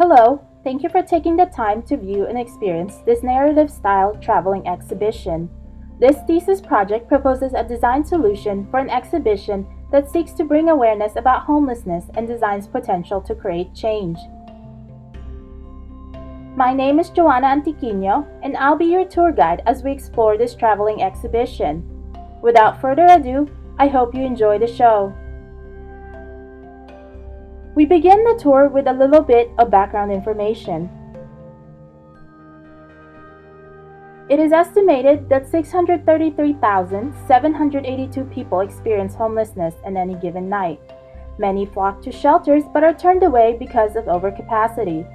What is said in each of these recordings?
Hello, thank you for taking the time to view and experience this narrative-style traveling exhibition. This thesis project proposes a design solution for an exhibition that seeks to bring awareness about homelessness and designs potential to create change. My name is Joanna Antiquino, and I'll be your tour guide as we explore this traveling exhibition. Without further ado, I hope you enjoy the show. We begin the tour with a little bit of background information. It is estimated that 633,782 people experience homelessness on any given night. Many flock to shelters but are turned away because of overcapacity.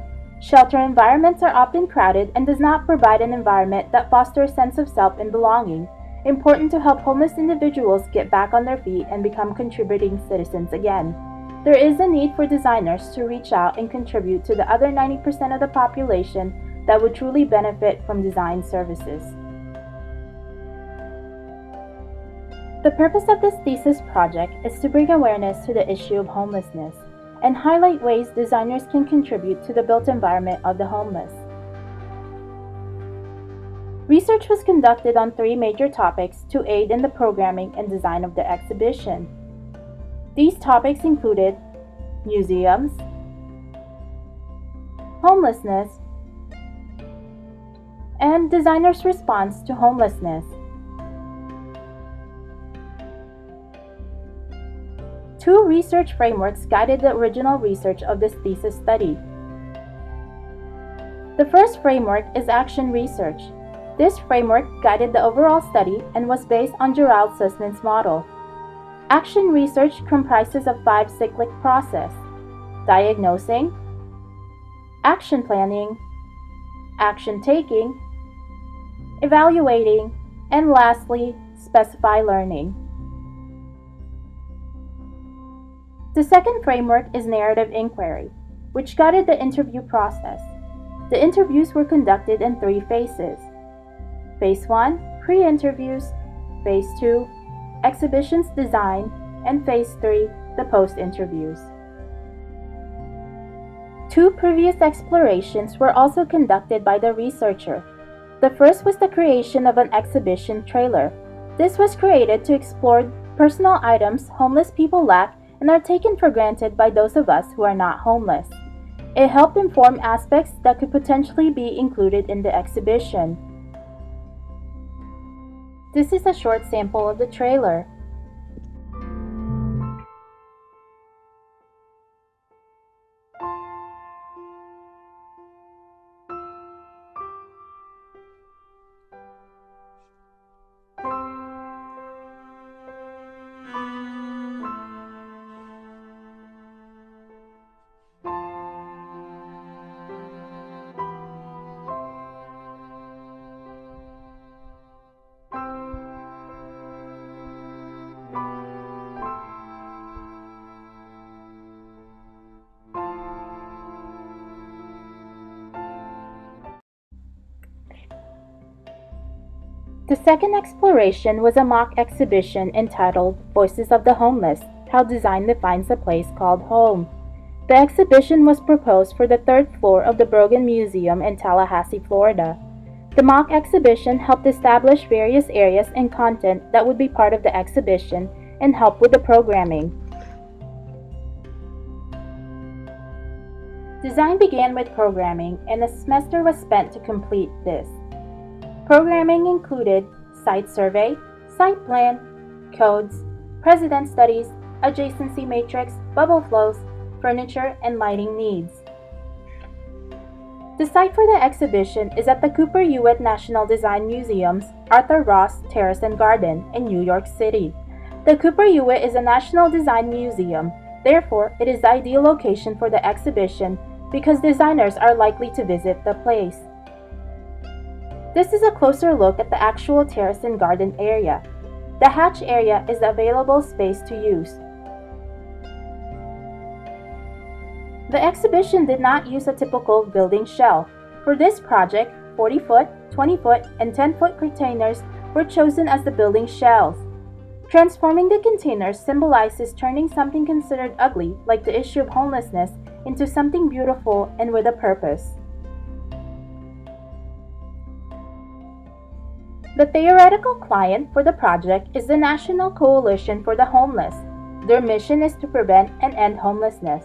Shelter environments are often crowded and does not provide an environment that fosters a sense of self and belonging, important to help homeless individuals get back on their feet and become contributing citizens again. There is a need for designers to reach out and contribute to the other 90% of the population that would truly benefit from design services. The purpose of this thesis project is to bring awareness to the issue of homelessness and highlight ways designers can contribute to the built environment of the homeless. Research was conducted on 3 major topics to aid in the programming and design of the exhibition. These topics included museums, homelessness, and designers' response to homelessness. 2 research frameworks guided the original research of this thesis study. The first framework is action research. This framework guided the overall study and was based on Gerald Sussman's model. Action research comprises of 5 cyclic process: diagnosing, action planning, action taking, evaluating, and lastly, specify learning. The second framework is narrative inquiry, which guided the interview process. The interviews were conducted in 3 phases. Phase 1, pre-interviews, Phase 2, exhibitions design, and Phase 3, the post-interviews. 2 previous explorations were also conducted by the researcher. The first was the creation of an exhibition trailer. This was created to explore personal items homeless people lack and are taken for granted by those of us who are not homeless. It helped inform aspects that could potentially be included in the exhibition. This is a short sample of the trailer. The second exploration was a mock exhibition entitled Voices of the Homeless: How Design Defines a Place Called Home. The exhibition was proposed for the 3rd floor of the Brogan Museum in Tallahassee, Florida. The mock exhibition helped establish various areas and content that would be part of the exhibition and help with the programming. Design began with programming, and a semester was spent to complete this. Programming included site survey, site plan, codes, precedent studies, adjacency matrix, bubble flows, furniture, and lighting needs. The site for the exhibition is at the Cooper Hewitt National Design Museum's Arthur Ross Terrace and Garden in New York City. The Cooper Hewitt is a national design museum, therefore it is the ideal location for the exhibition because designers are likely to visit the place. This is a closer look at the actual terrace and garden area. The hatch area is the available space to use. The exhibition did not use a typical building shell. For this project, 40-foot, 20-foot, and 10-foot containers were chosen as the building shells. Transforming the containers symbolizes turning something considered ugly, like the issue of homelessness, into something beautiful and with a purpose. The theoretical client for the project is the National Coalition for the Homeless. Their mission is to prevent and end homelessness.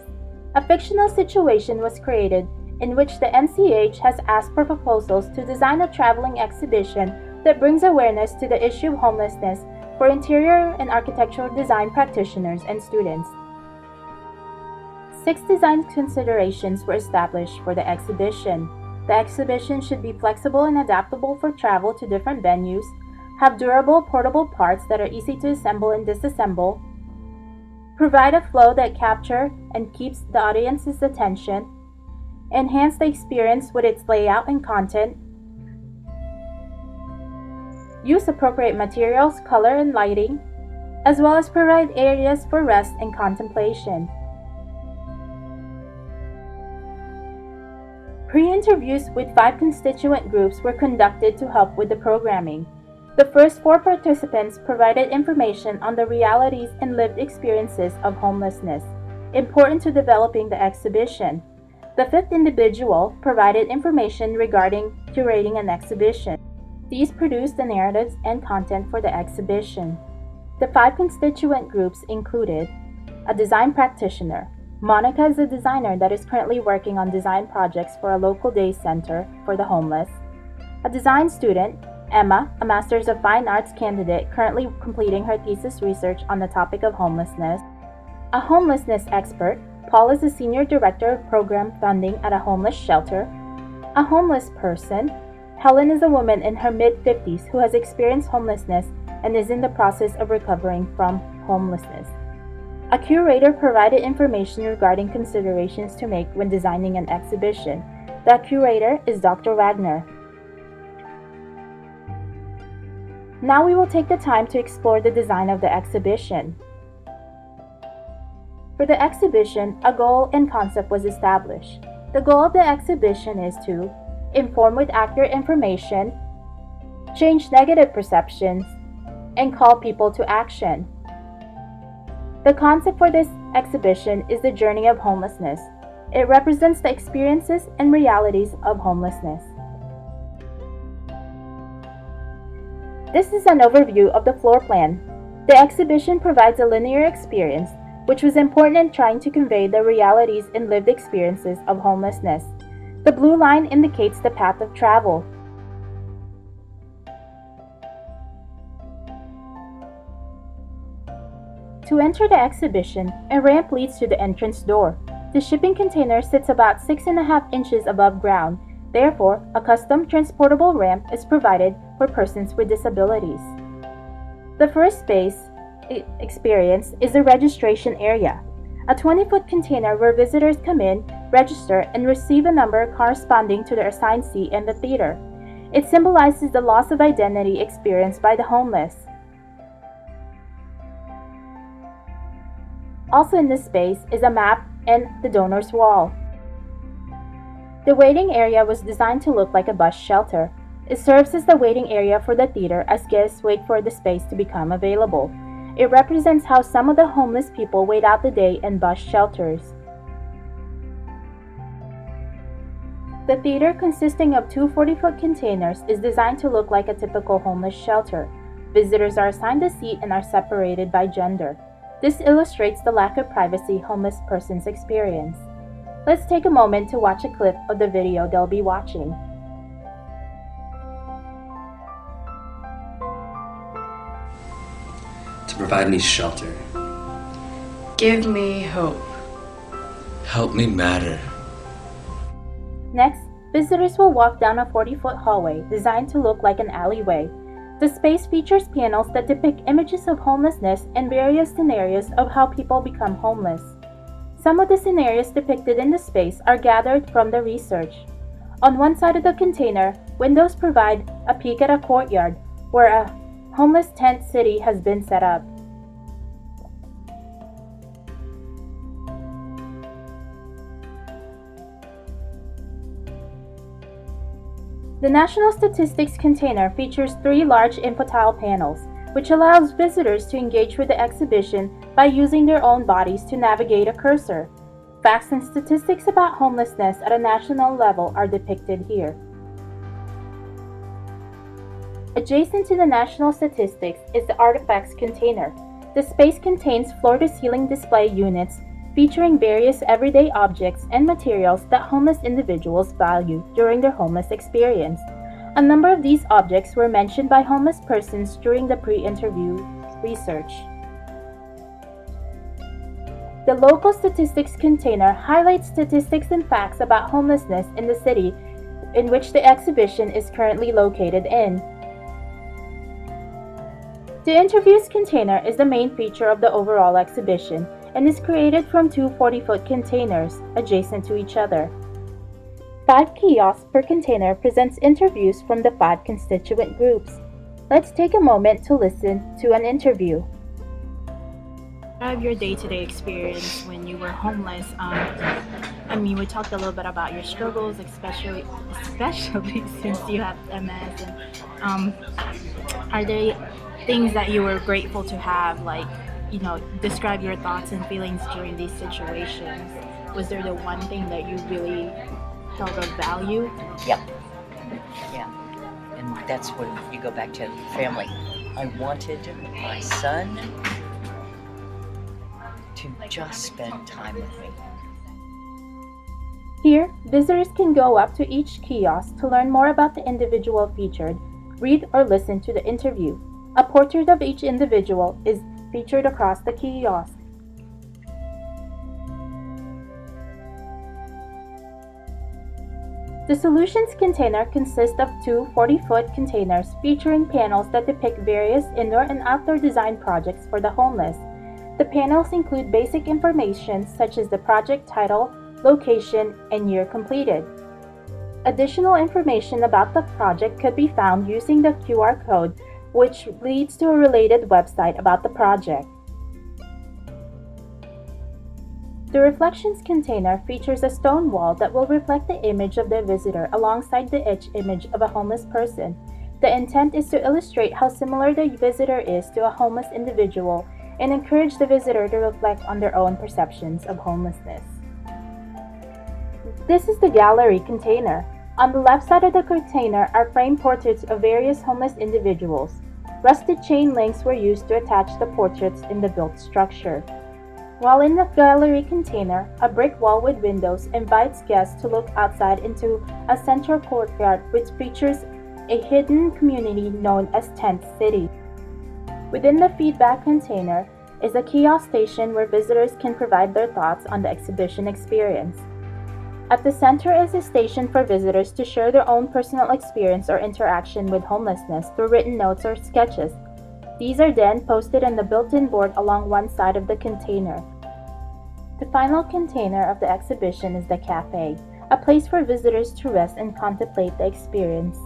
A fictional situation was created in which the NCH has asked for proposals to design a traveling exhibition that brings awareness to the issue of homelessness for interior and architectural design practitioners and students. 6 design considerations were established for the exhibition. The exhibition should be flexible and adaptable for travel to different venues, have durable, portable parts that are easy to assemble and disassemble, provide a flow that captures and keeps the audience's attention, enhance the experience with its layout and content, use appropriate materials, color, and lighting, as well as provide areas for rest and contemplation. Pre-interviews with 5 constituent groups were conducted to help with the programming. The first 4 participants provided information on the realities and lived experiences of homelessness, important to developing the exhibition. The 5th individual provided information regarding curating an exhibition. These produced the narratives and content for the exhibition. The 5 constituent groups included a design practitioner. Monica is a designer that is currently working on design projects for a local day center for the homeless. A design student, Emma, a Master's of Fine Arts candidate currently completing her thesis research on the topic of homelessness. A homelessness expert, Paul is a Senior Director of Program Funding at a homeless shelter. A homeless person, Helen is a woman in her mid-50s who has experienced homelessness and is in the process of recovering from homelessness. A curator provided information regarding considerations to make when designing an exhibition. That curator is Dr. Wagner. Now we will take the time to explore the design of the exhibition. For the exhibition, a goal and concept was established. The goal of the exhibition is to inform with accurate information, change negative perceptions, and call people to action. The concept for this exhibition is the journey of homelessness. It represents the experiences and realities of homelessness. This is an overview of the floor plan. The exhibition provides a linear experience, which was important in trying to convey the realities and lived experiences of homelessness. The blue line indicates the path of travel. To enter the exhibition, a ramp leads to the entrance door. The shipping container sits about 6.5 inches above ground. Therefore, a custom transportable ramp is provided for persons with disabilities. The first space experience is the registration area, a 20-foot container where visitors come in, register, and receive a number corresponding to their assigned seat in the theater. It symbolizes the loss of identity experienced by the homeless. Also in this space is a map and the donor's wall. The waiting area was designed to look like a bus shelter. It serves as the waiting area for the theater as guests wait for the space to become available. It represents how some of the homeless people wait out the day in bus shelters. The theater, consisting of 2 40-foot containers, is designed to look like a typical homeless shelter. Visitors are assigned a seat and are separated by gender. This illustrates the lack of privacy homeless persons experience. Let's take a moment to watch a clip of the video they'll be watching. To provide me shelter. Give me hope. Help me matter. Next, visitors will walk down a 40-foot hallway designed to look like an alleyway. The space features panels that depict images of homelessness and various scenarios of how people become homeless. Some of the scenarios depicted in the space are gathered from the research. On one side of the container, windows provide a peek at a courtyard where a homeless tent city has been set up. The National Statistics container features 3 large infotile panels, which allows visitors to engage with the exhibition by using their own bodies to navigate a cursor. Facts and statistics about homelessness at a national level are depicted here. Adjacent to the national statistics is the artifacts container. The space contains floor-to-ceiling display units featuring various everyday objects and materials that homeless individuals value during their homeless experience. A number of these objects were mentioned by homeless persons during the pre-interview research. The local statistics container highlights statistics and facts about homelessness in the city in which the exhibition is currently located in. The interviews container is the main feature of the overall exhibition and is created from two 40-foot containers adjacent to each other. 5 kiosks per container presents interviews from the 5 constituent groups. Let's take a moment to listen to an interview. Describe your day-to-day experience when you were homeless. We talked a little bit about your struggles, especially since you have MS. And are there things that you were grateful to have, describe your thoughts and feelings during these situations? Was there the one thing that you really held of value? Yeah. And that's when you go back to family. I wanted my son to just spend time with me. Here, visitors can go up to each kiosk to learn more about the individual featured, read or listen to the interview. A portrait of each individual is featured across the kiosk. The solutions container consists of two 40-foot containers featuring panels that depict various indoor and outdoor design projects for the homeless. The panels include basic information such as the project title, location, and year completed. Additional information about the project could be found using the QR code, which leads to a related website about the project. The reflections container features a stone wall that will reflect the image of the visitor alongside the etched image of a homeless person. The intent is to illustrate how similar the visitor is to a homeless individual and encourage the visitor to reflect on their own perceptions of homelessness. This is the gallery container. On the left side of the container are framed portraits of various homeless individuals. Rusted chain links were used to attach the portraits in the built structure. While in the gallery container, a brick wall with windows invites guests to look outside into a central courtyard which features a hidden community known as Tent City. Within the feedback container is a kiosk station where visitors can provide their thoughts on the exhibition experience. At the center is a station for visitors to share their own personal experience or interaction with homelessness through written notes or sketches. These are then posted on the built-in board along one side of the container. The final container of the exhibition is the cafe, a place for visitors to rest and contemplate the experience.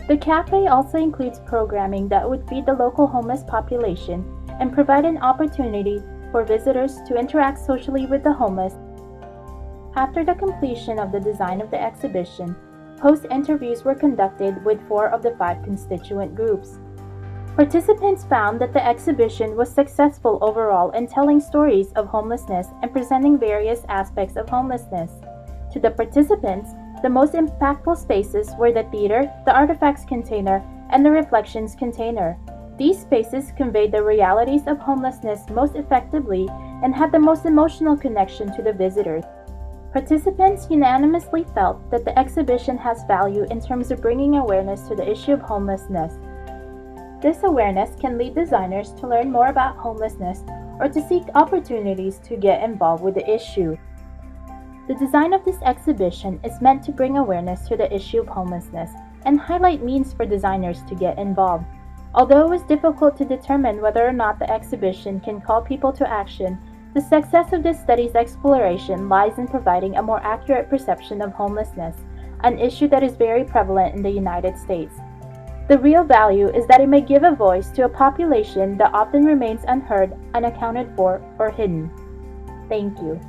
The cafe also includes programming that would feed the local homeless population and provide an opportunity for visitors to interact socially with the homeless. After the completion of the design of the exhibition, post-interviews were conducted with 4 of the 5 constituent groups. Participants found that the exhibition was successful overall in telling stories of homelessness and presenting various aspects of homelessness. To the participants, the most impactful spaces were the theater, the artifacts container, and the reflections container. These spaces conveyed the realities of homelessness most effectively and had the most emotional connection to the visitors. Participants unanimously felt that the exhibition has value in terms of bringing awareness to the issue of homelessness. This awareness can lead designers to learn more about homelessness or to seek opportunities to get involved with the issue. The design of this exhibition is meant to bring awareness to the issue of homelessness and highlight means for designers to get involved. Although it was difficult to determine whether or not the exhibition can call people to action, the success of this study's exploration lies in providing a more accurate perception of homelessness, an issue that is very prevalent in the United States. The real value is that it may give a voice to a population that often remains unheard, unaccounted for, or hidden. Thank you.